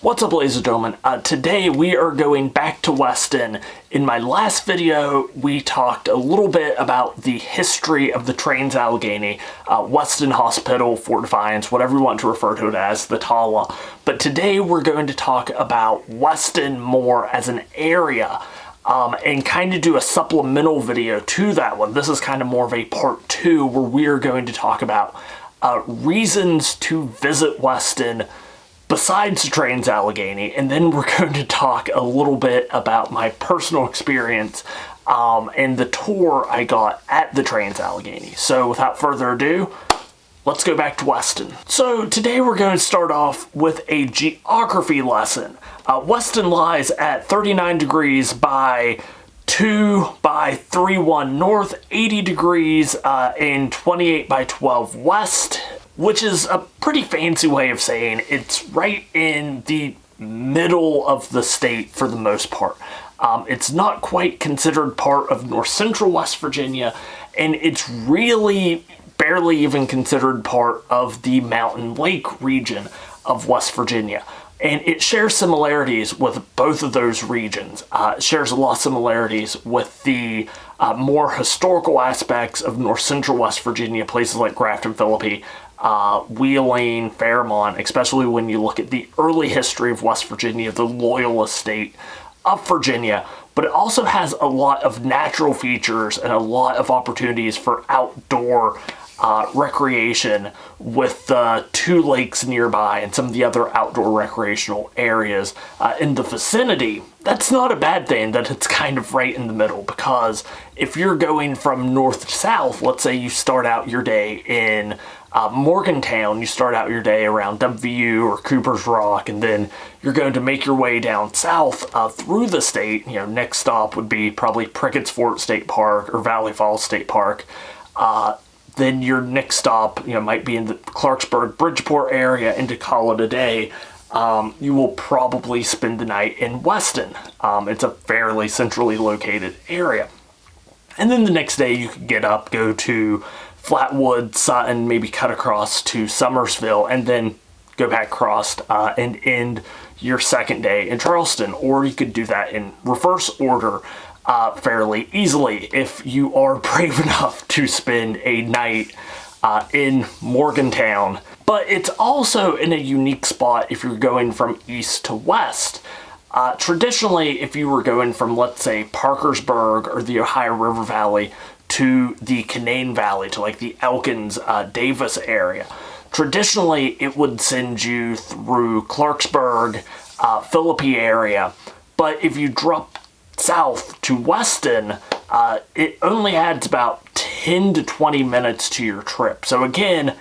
What's up, ladies and gentlemen? Today we are going back to Weston. In my last video, we talked a little bit about the history of the Allegheny, Weston Hospital, Fort Defiance, whatever you want to refer to it as, the Tawa. But today we're going to talk about Weston more as an area and kind of do a supplemental video to that one. This is kind of more of a part 2 where we are going to talk about reasons to visit Weston besides the Allegheny, and then we're going to talk a little bit about my personal experience and the tour I got at the Allegheny. So without further ado, let's go back to Weston. So today we're going to start off with a geography lesson. Weston lies at 39 degrees by 2 by 31 north, 80 degrees and 28 by 12 west, which is a pretty fancy way of saying it's right in the middle of the state for the most part. It's not quite considered part of north central West Virginia, and it's really barely even considered part of the Mountain Lake region of West Virginia. And it shares similarities with both of those regions. It shares a lot of similarities with the more historical aspects of north central West Virginia, places like Grafton, Philippi, Wheeling, Fairmont, especially when you look at the early history of West Virginia, the Loyalist state of Virginia. But it also has a lot of natural features and a lot of opportunities for outdoor recreation with the 2 lakes nearby and some of the other outdoor recreational areas in the vicinity. That's not a bad thing that it's kind of right in the middle, because if you're going from north to south, let's say you start out your day in Morgantown, you start out your day around WVU or Cooper's Rock, and then you're going to make your way down south through the state. You know, next stop would be probably Prickett's Fort State Park or Valley Falls State Park. Then your next stop, might be in the Clarksburg, Bridgeport area, and to call it a day, you will probably spend the night in Weston. It's a fairly centrally located area. And then the next day you could get up, go to Flatwood, Sutton, maybe cut across to Summersville, and then go back across and end your second day in Charleston. Or you could do that in reverse order fairly easily if you are brave enough to spend a night in Morgantown. But it's also in a unique spot if you're going from east to west. Traditionally, if you were going from, let's say, Parkersburg or the Ohio River Valley to the Canaan Valley, to like the Elkins, Davis area, traditionally it would send you through Clarksburg, Philippi area. But if you drop south to Weston, it only adds about 10 to 20 minutes to your trip. So again,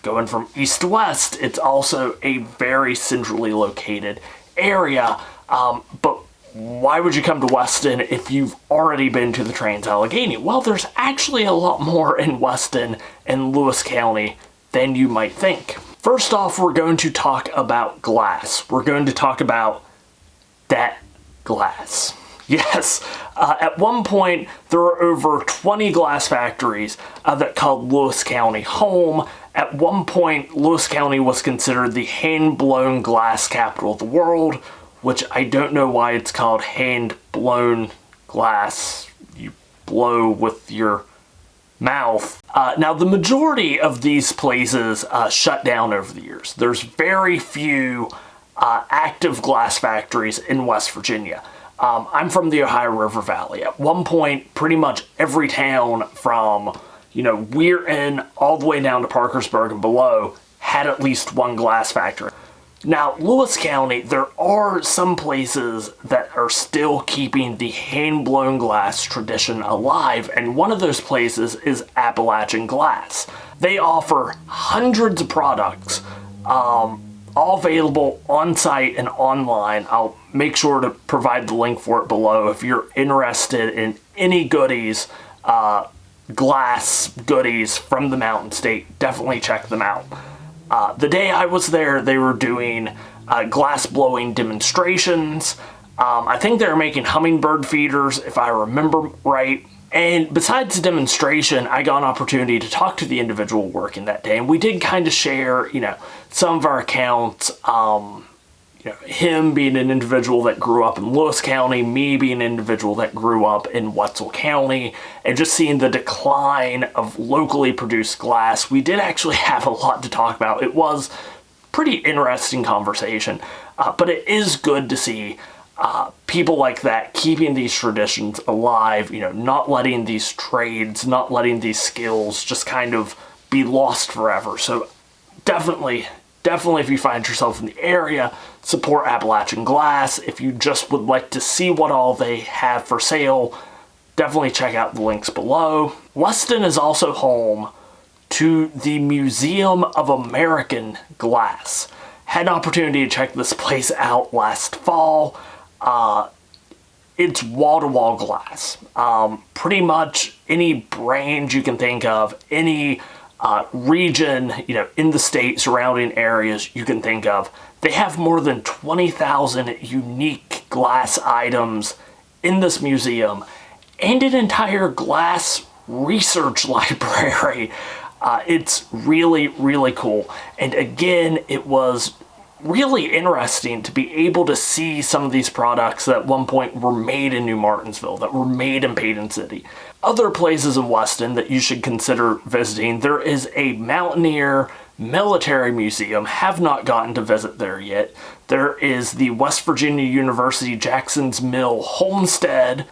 going from east to west, it's also a very centrally located area. But why would you come to Weston if you've already been to the Allegheny? Well, there's actually a lot more in Weston and Lewis County than you might think. First off, we're going to talk about glass. We're going to talk about that glass. Yes, at one point there were over 20 glass factories that called Lewis County home. At one point, Lewis County was considered the hand-blown glass capital of the world, which I don't know why it's called hand-blown glass. You blow with your mouth. Now, the majority of these places shut down over the years. There's very few active glass factories in West Virginia. I'm from the Ohio River Valley. At one point, pretty much every town from, Weirton all the way down to Parkersburg and below had at least one glass factory. Now, Lewis County, there are some places that are still keeping the hand-blown glass tradition alive, and one of those places is Appalachian Glass. They offer hundreds of products, all available on-site and online. I'll make sure to provide the link for it below if you're interested in any goodies, glass goodies from the Mountain State. Definitely check them out. The day I was there, they were doing glass blowing demonstrations. I think they were making hummingbird feeders, if I remember right. And besides the demonstration, I got an opportunity to talk to the individual working that day, and we did kind of share, some of our accounts, him being an individual that grew up in Lewis County, me being an individual that grew up in Wetzel County, and just seeing the decline of locally produced glass, we did actually have a lot to talk about. It was pretty interesting conversation, but it is good to see people like that keeping these traditions alive, not letting these trades, not letting these skills just kind of be lost forever. So definitely if you find yourself in the area, support Appalachian Glass. If you just would like to see what all they have for sale, definitely check out the links below. Weston is also home to the Museum of American Glass. Had an opportunity to check this place out last fall. It's wall-to-wall glass. Pretty much any brand you can think of, any region, in the state, surrounding areas you can think of. They have more than 20,000 unique glass items in this museum and an entire glass research library. It's really, really cool. And again, it was really interesting to be able to see some of these products that at one point were made in New Martinsville, that were made in Payton City. Other places in Weston that you should consider visiting, there is a Mountaineer military museum. Have not gotten to visit there yet. There is the West Virginia University Jackson's Mill Homestead.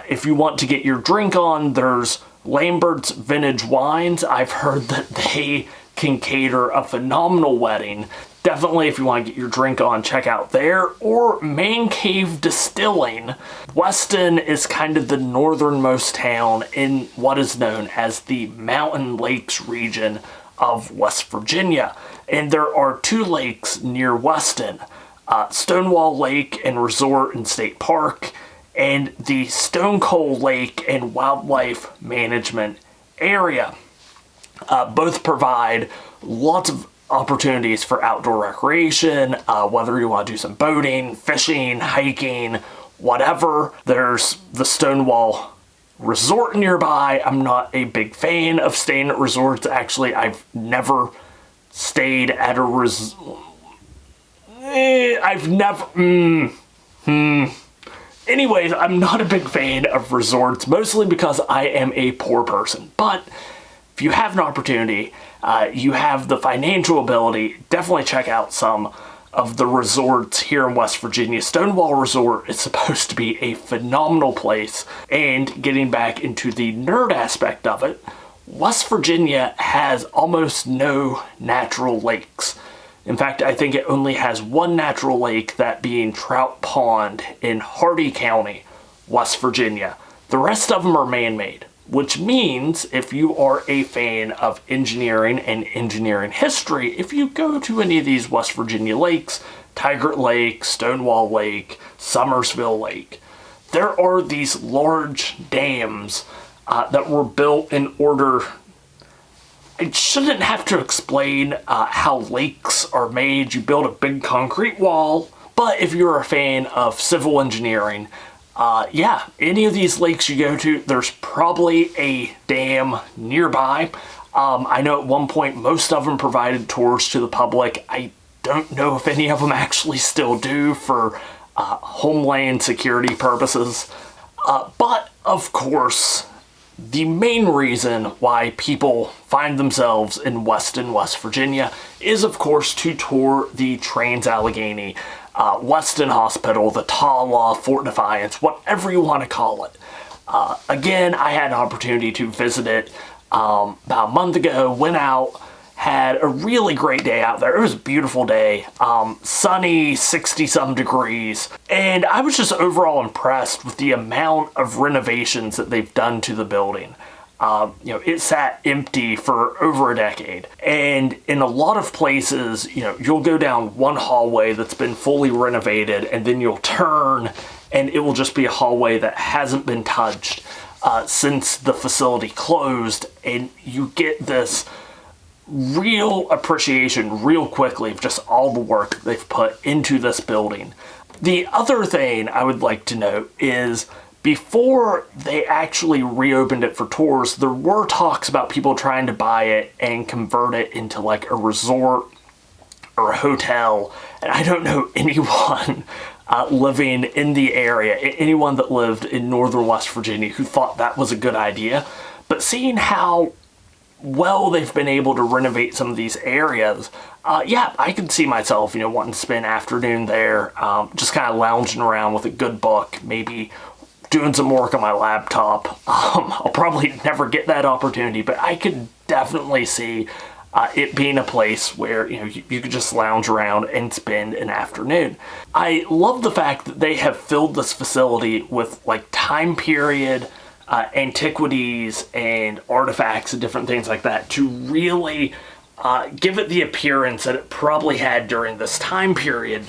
If you want to get your drink on, there's Lambert's Vintage Wines. I've heard that they can cater a phenomenal wedding. Definitely, if you want to get your drink on, check out there. Or Man Cave Distilling. Weston is kind of the northernmost town in what is known as the Mountain Lakes region of West Virginia. And there are two lakes near Weston. Stonewall Lake and Resort and State Park, and the Stone Coal Lake and Wildlife Management Area. Both provide lots of opportunities for outdoor recreation, whether you want to do some boating, fishing, hiking, whatever. There's the Stonewall Resort nearby. I'm not a big fan of staying at resorts. Actually, I've never stayed at a resort. Anyways, I'm not a big fan of resorts, mostly because I am a poor person. But if you have an opportunity, you have the financial ability, definitely check out some of the resorts here in West Virginia. Stonewall Resort is supposed to be a phenomenal place. And getting back into the nerd aspect of it, West Virginia has almost no natural lakes. In fact, I think it only has one natural lake, that being Trout Pond in Hardy County, West Virginia. The rest of them are man-made, which means if you are a fan of engineering and engineering history, if you go to any of these West Virginia lakes, Tigert Lake, Stonewall Lake, Summersville Lake, there are these large dams that were built in order. I shouldn't have to explain how lakes are made. You build a big concrete wall, but if you're a fan of civil engineering, yeah, any of these lakes you go to, there's probably a dam nearby. I know at one point most of them provided tours to the public. I don't know if any of them actually still do for homeland security purposes. But of course, the main reason why people find themselves in Weston, West Virginia is, of course, to tour the Trans-Allegheny Weston Hospital, the Tala, Fort Defiance, whatever you want to call it. Again, I had an opportunity to visit it about a month ago, went out, had a really great day out there. It was a beautiful day, sunny, 60-some degrees, and I was just overall impressed with the amount of renovations that they've done to the building. It sat empty for over a decade, and in a lot of places, you'll go down one hallway that's been fully renovated, and then you'll turn, and it will just be a hallway that hasn't been touched since the facility closed, and you get this real appreciation real quickly of just all the work they've put into this building. The other thing I would like to note is, before they actually reopened it for tours, there were talks about people trying to buy it and convert it into like a resort or a hotel And I don't know anyone living in the area, anyone that lived in northern West Virginia who thought that was a good idea. But seeing how well they've been able to renovate some of these areas, yeah, I could see myself, wanting to spend afternoon there, just kind of lounging around with a good book, maybe doing some work on my laptop. I'll probably never get that opportunity, but I could definitely see it being a place where you could just lounge around and spend an afternoon. I love the fact that they have filled this facility with like time period antiquities and artifacts and different things like that to really give it the appearance that it probably had during this time period.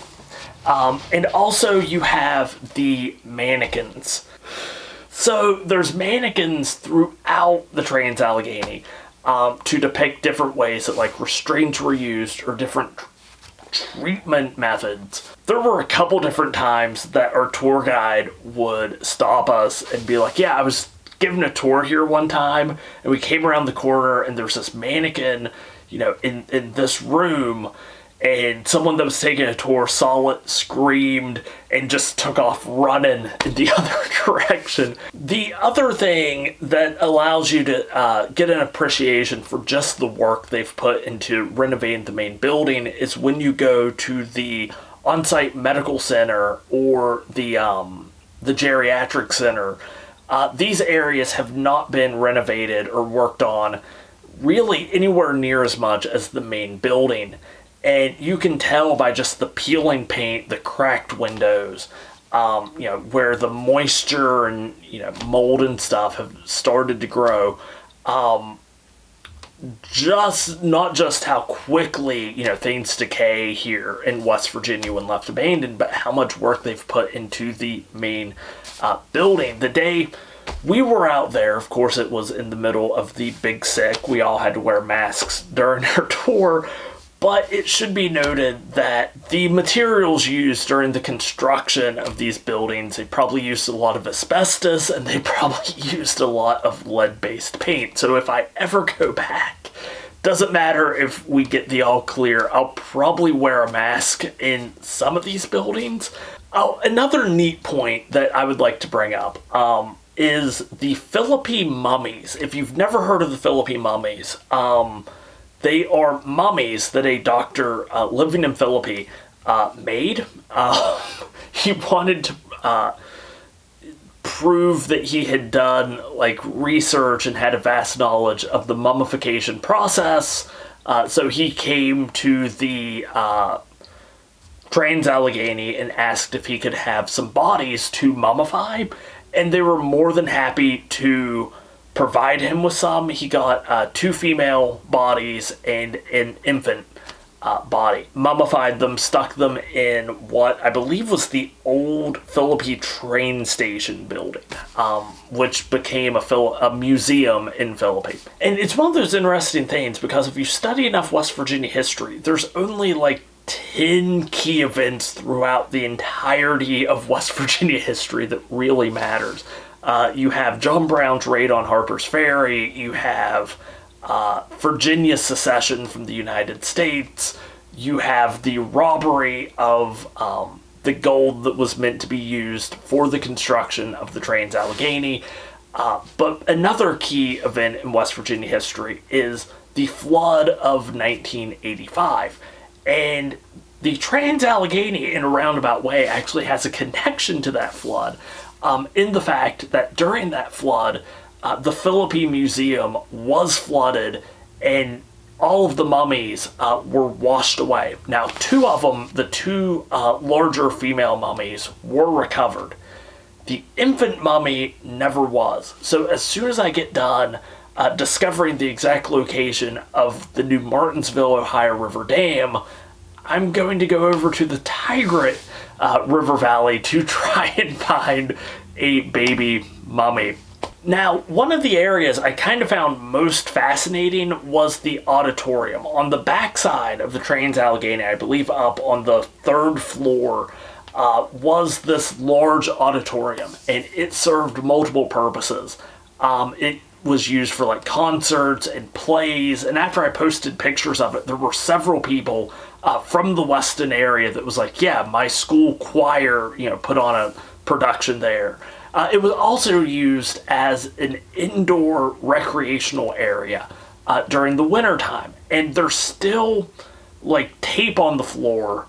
And also you have the mannequins. So there's mannequins throughout the Trans-Allegheny to depict different ways that like restraints were used or different treatment methods. There were a couple different times that our tour guide would stop us and be like, yeah, I was given a tour here one time and we came around the corner and there's this mannequin, in this room, and someone that was taking a tour saw it, screamed, and just took off running in the other direction. The other thing that allows you to get an appreciation for just the work they've put into renovating the main building is when you go to the on-site medical center or the geriatric center. These areas have not been renovated or worked on really anywhere near as much as the main building. And you can tell by just the peeling paint, the cracked windows, where the moisture and, mold and stuff have started to grow. Not just how quickly, things decay here in West Virginia when left abandoned, but how much work they've put into the main building. The day we were out there, of course, it was in the middle of the Big Sick. We all had to wear masks during our tour. But it should be noted that the materials used during the construction of these buildings, they probably used a lot of asbestos and they probably used a lot of lead-based paint. So if I ever go back, doesn't matter if we get the all clear, I'll probably wear a mask in some of these buildings. Oh, another neat point that I would like to bring up is the Philippine Mummies. If you've never heard of the Philippine Mummies, they are mummies that a doctor living in Philippi made. He wanted to prove that he had done research and had a vast knowledge of the mummification process. So he came to the Trans-Allegheny and asked if he could have some bodies to mummify, and they were more than happy to provide him with some. He got 2 female bodies and an infant body, mummified them, stuck them in what I believe was the old Philippi train station building, which became a museum in Philippi. And it's one of those interesting things because if you study enough West Virginia history, there's only 10 key events throughout the entirety of West Virginia history that really matters. You have John Brown's raid on Harper's Ferry, you have Virginia's secession from the United States, you have the robbery of the gold that was meant to be used for the construction of the Trans-Allegheny. But another key event in West Virginia history is the flood of 1985. And the Trans-Allegheny, in a roundabout way, actually has a connection to that flood. In the fact that during that flood, the Philippine Museum was flooded and all of the mummies were washed away. Now, 2 of them, the 2 larger female mummies, were recovered. The infant mummy never was. So as soon as I get done discovering the exact location of the New Martinsville, Ohio River Dam, I'm going to go over to the Tigrit River Valley to try and find a baby mummy. Now, one of the areas I kind of found most fascinating was the auditorium. On the backside of the Trans-Allegheny, I believe up on the 3rd floor, was this large auditorium, and it served multiple purposes. It was used for like concerts and plays, and after I posted pictures of it, there were several people from the Weston area that was like, yeah, my school choir, you know, put on a production there. It was also used as an indoor recreational area during the winter time, and there's still like tape on the floor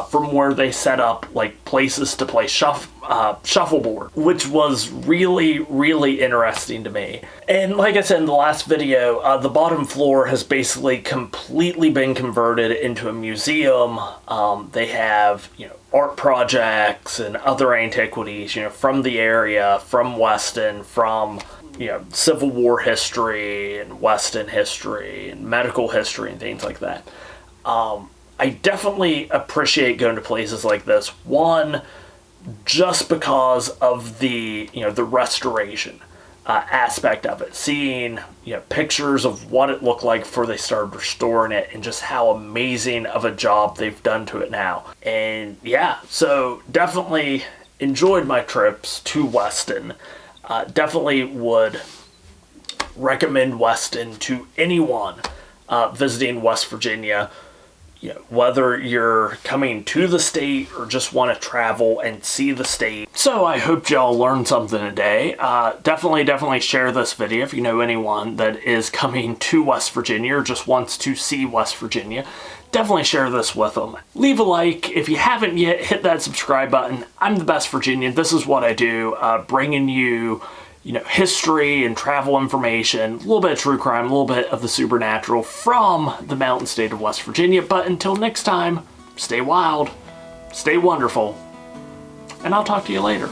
from where they set up like places to play shuffleboard, which was really, really interesting to me. And like I said in the last video, the bottom floor has basically completely been converted into a museum. They have, you know, art projects and other antiquities, you know, from the area, from Weston, from, you know, Civil War history and Weston history and medical history and things like that. I definitely appreciate going to places like this. One, just because of the, you know, the restoration aspect of it. Seeing, you know, pictures of what it looked like before they started restoring it, and just how amazing of a job they've done to it now. And yeah, so definitely enjoyed my trips to Weston. Definitely would recommend Weston to anyone visiting West Virginia. You know, whether you're coming to the state or just want to travel and see the state. So I hope y'all learned something today. Definitely share this video if you know anyone that is coming to West Virginia or just wants to see West Virginia. Definitely share this with them. Leave a like. If you haven't yet, hit that subscribe button. I'm the Best Virginian. This is what I do, bringing you, you know, history and travel information, a little bit of true crime, a little bit of the supernatural from the mountain state of West Virginia. But until next time, stay wild, stay wonderful, and I'll talk to you later.